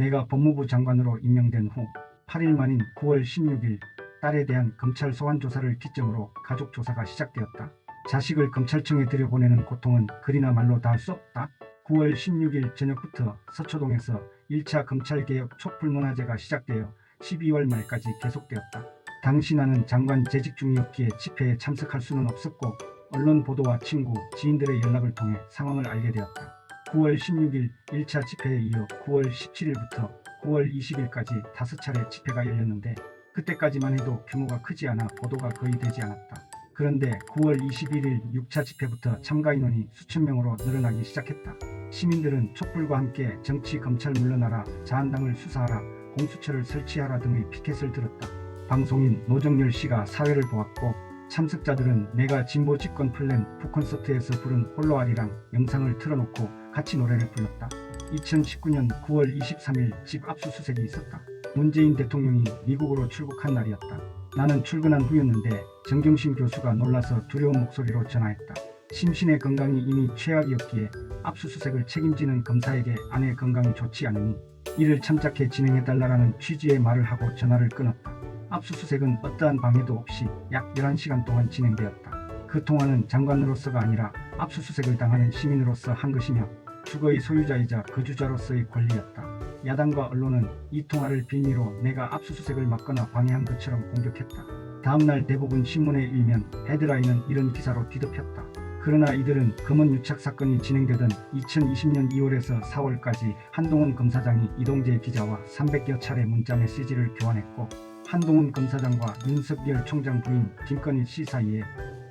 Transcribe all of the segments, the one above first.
내가 법무부 장관으로 임명된 후 8일 만인 9월 16일 딸에 대한 검찰 소환 조사를 기점으로 가족 조사가 시작되었다. 자식을 검찰청에 들여보내는 고통은 글이나 말로 다 할 수 없다. 9월 16일 저녁부터 서초동에서 1차 검찰개혁 촛불문화제가 시작되어 12월 말까지 계속되었다. 당시 나는 장관 재직 중이었기에 집회에 참석할 수는 없었고 언론 보도와 친구, 지인들의 연락을 통해 상황을 알게 되었다. 9월 16일 1차 집회에 이어 9월 17일부터 9월 20일까지 5차례 집회가 열렸는데 그때까지만 해도 규모가 크지 않아 보도가 거의 되지 않았다. 그런데 9월 21일 6차 집회부터 참가 인원이 수천 명으로 늘어나기 시작했다. 시민들은 촛불과 함께 정치 검찰 물러나라, 자한당을 수사하라, 공수처를 설치하라 등의 피켓을 들었다. 방송인 노정열 씨가 사회를 보았고 참석자들은 내가 진보 집권 플랜 북콘서트에서 부른 홀로아리랑 영상을 틀어놓고 같이 노래를 불렀다. 2019년 9월 23일 집 압수수색이 있었다. 문재인 대통령이 미국으로 출국한 날이었다. 나는 출근한 후였는데 정경심 교수가 놀라서 두려운 목소리로 전화했다. 심신의 건강이 이미 최악이었기에 압수수색을 책임지는 검사에게 아내 건강이 좋지 않으니 이를 참작해 진행해달라는 취지의 말을 하고 전화를 끊었다. 압수수색은 어떠한 방해도 없이 약 11시간 동안 진행되었다. 그 통화는 장관으로서가 아니라 압수수색을 당하는 시민으로서 한 것이며 주거의 소유자이자 거주자로서의 권리였다. 야당과 언론은 이 통화를 빌미로 내가 압수수색을 막거나 방해한 것처럼 공격했다. 다음날 대부분 신문에 일면 헤드라인은 이런 기사로 뒤덮였다. 그러나 이들은 검언 유착 사건이 진행되던 2020년 2월에서 4월까지 한동훈 검사장이 이동재 기자와 300여 차례 문자 메시지를 교환했고 한동훈 검사장과 윤석열 총장 부인 김건희 씨 사이에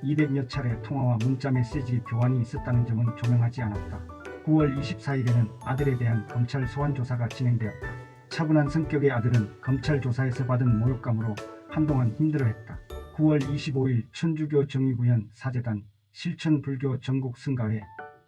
200여 차례 통화와 문자 메시지 교환이 있었다는 점은 조명하지 않았다. 9월 24일에는 아들에 대한 검찰 소환 조사가 진행되었다. 차분한 성격의 아들은 검찰 조사에서 받은 모욕감으로 한동안 힘들어했다. 9월 25일 천주교 정의구현 사재단, 실천불교 전국승가회,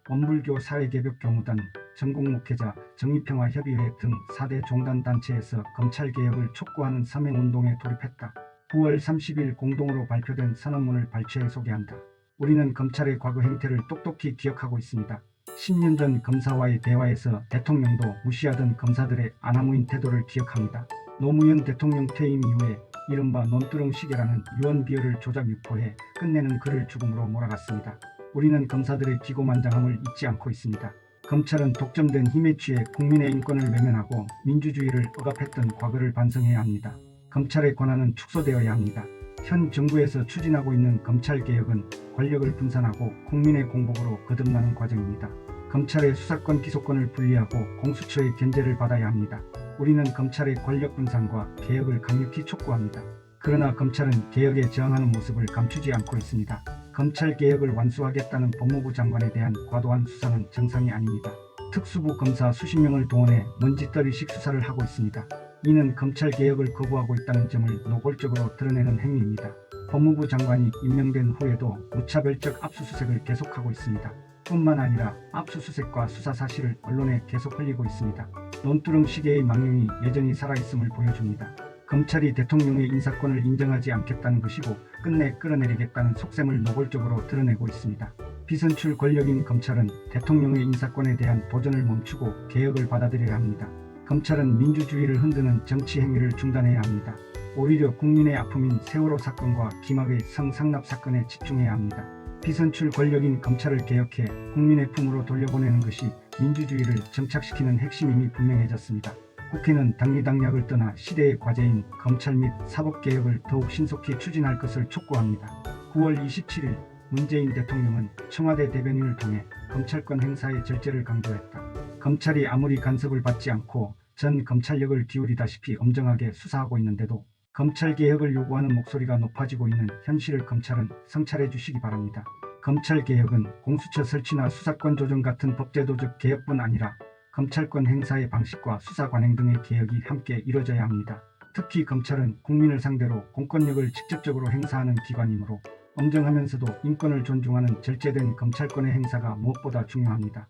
원불교 사회개벽교무단, 전국목회자, 정의평화협의회 등 4대 종단단체에서 검찰개혁을 촉구하는 서명운동에 돌입했다. 9월 30일 공동으로 발표된 선언문을 발췌해 소개한다. 우리는 검찰의 과거 행태를 똑똑히 기억하고 있습니다. 10년 전 검사와의 대화에서 대통령도 무시하던 검사들의 아나무인 태도를 기억합니다. 노무현 대통령 퇴임 이후에 이른바 논두렁 시계라는 유언비어를 조작 유포해 끝내는 그를 죽음으로 몰아갔습니다. 우리는 검사들의 기고만장함을 잊지 않고 있습니다. 검찰은 독점된 힘에 취해 국민의 인권을 외면하고 민주주의를 억압했던 과거를 반성해야 합니다. 검찰의 권한은 축소되어야 합니다. 현 정부에서 추진하고 있는 검찰개혁은 권력을 분산하고 국민의 공복으로 거듭나는 과정입니다. 검찰의 수사권 기소권을 분리하고 공수처의 견제를 받아야 합니다. 우리는 검찰의 권력 분산과 개혁을 강력히 촉구합니다. 그러나 검찰은 개혁에 저항하는 모습을 감추지 않고 있습니다. 검찰개혁을 완수하겠다는 법무부 장관에 대한 과도한 수사는 정상이 아닙니다. 특수부 검사 수십 명을 동원해 먼지떨이식 수사를 하고 있습니다. 이는 검찰개혁을 거부하고 있다는 점을 노골적으로 드러내는 행위입니다. 법무부 장관이 임명된 후에도 무차별적 압수수색을 계속하고 있습니다. 뿐만 아니라 압수수색과 수사 사실을 언론에 계속 흘리고 있습니다. 논두렁 시계의 망령이 여전히 살아있음을 보여줍니다. 검찰이 대통령의 인사권을 인정하지 않겠다는 것이고 끝내 끌어내리겠다는 속셈을 노골적으로 드러내고 있습니다. 비선출 권력인 검찰은 대통령의 인사권에 대한 도전을 멈추고 개혁을 받아들여야 합니다. 검찰은 민주주의를 흔드는 정치 행위를 중단해야 합니다. 오히려 국민의 아픔인 세월호 사건과 김학의 성상납 사건에 집중해야 합니다. 비선출 권력인 검찰을 개혁해 국민의 품으로 돌려보내는 것이 민주주의를 정착시키는 핵심임이 분명해졌습니다. 국회는 당리당략을 떠나 시대의 과제인 검찰 및 사법개혁을 더욱 신속히 추진할 것을 촉구합니다. 9월 27일 문재인 대통령은 청와대 대변인을 통해 검찰권 행사의 절제를 강조했다. 검찰이 아무리 간섭을 받지 않고 전 검찰력을 기울이다시피 엄정하게 수사하고 있는데도 검찰개혁을 요구하는 목소리가 높아지고 있는 현실을 검찰은 성찰해 주시기 바랍니다. 검찰개혁은 공수처 설치나 수사권 조정 같은 법제도적 개혁뿐 아니라 검찰권 행사의 방식과 수사 관행 등의 개혁이 함께 이뤄져야 합니다. 특히 검찰은 국민을 상대로 공권력을 직접적으로 행사하는 기관이므로 엄정하면서도 인권을 존중하는 절제된 검찰권의 행사가 무엇보다 중요합니다.